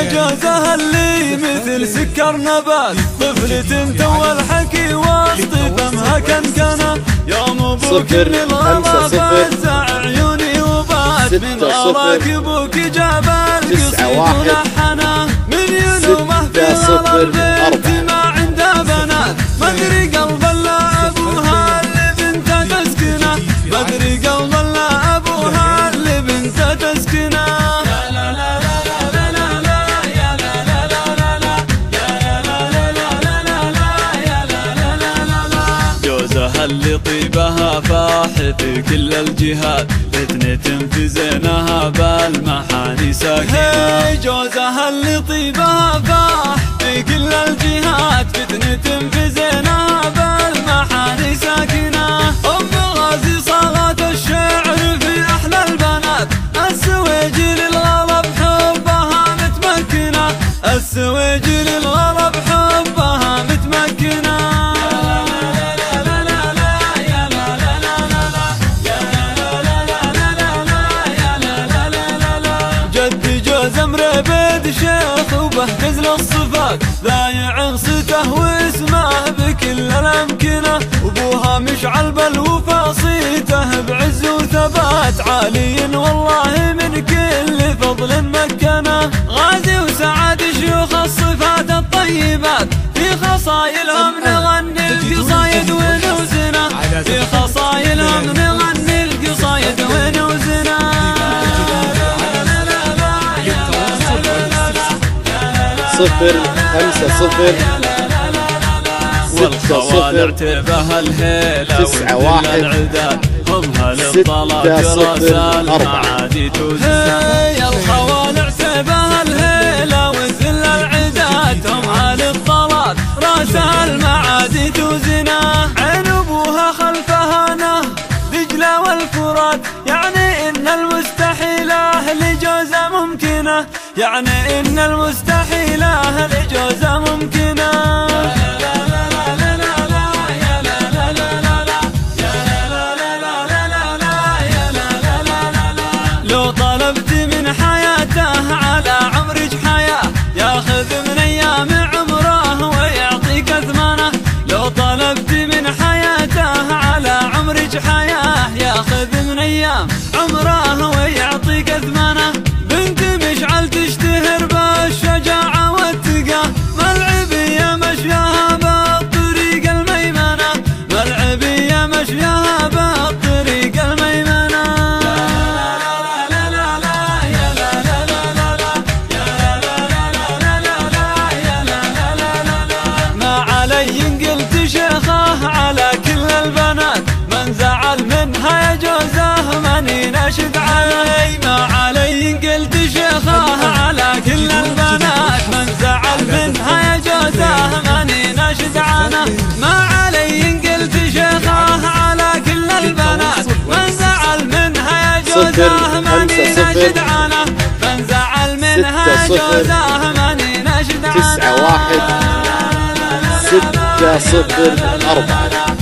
جوزها اللي مثل سكر نبات، طفلة تو الحكي وسط فمها كنكنة، يوم ابوك من الغلا فزع عيوني وبات، من غلاك ابوك جاب القصيد ولحنه، من ينومه في غلا البيت ما عنده بنات، مدري قلب الا ابوها اللي بنته تسكنه، مدري قلب الا ابوها اللي بنته تسكنه. جوزها اللي طيبها فاح في كل الجهات، فتنة في زينها بالمحاني ساكنة. جوزها اللي طيبها فاح في كل الجهات، فتنة في زينها بالمحاني ساكنة. أم غازي صاغت الشعر في أحلى البنات، السويج للغلا بحبها متمكنة، السويج للغلا بحبها متمكنة. زمر بيد شيخ وبهجز للصفات، ذايع غصته واسمه بكل الامكنه، وابوها مشعل بالوفا صيته بعز وثبات، عالي والله من كل فضل مكنه. غازي وسعد شيوخ الصفات الطيبات، في خصايلهم نغني القصايد ونوزنا، في خصايلهم نغني القصايد ونوزنا. 0 5 0 والخوال ارتبها الهيلة 9 1 هم هالطلات راس المعادي توزنا. الخوال ارتبها الهيلة وذل العداد، هم هالطلات راس المعادي توزنا. عين ابوها خلفها نهر دجلة والفرات، يعني ان المستحيلة لجوزة ممكنة، يعني ان المستحيلة لجوزة ممكنة. لو طلبت من حياته على عمرك حياة، ياخذ من ايام عمره ويعطيك اثمانه. لو طلبت من حياته على عمرك حياة، ياخذ من ايام عمره ويعطيك اثمانه. بنت مشعل تشتهر بالشجاعة والتقى، ملعبية مشياها بالطريق الميمنة، ملعبية مشياها بالطريق الميمنة. ما علي قلت شيخه على كل البنات، من زعل منها يا جوزه ماني ناشد علي. ما علي قلت شيخه على كل البنات، من زعل منها يا جوزه ماني ناشد عنه. ما علي قلت شيخه على كل البنات، من زعل منها يا جوزه ماني ناشد عنه، من زعل منها يا جوزه ماني ناشد عنه. 9 1 6 0 4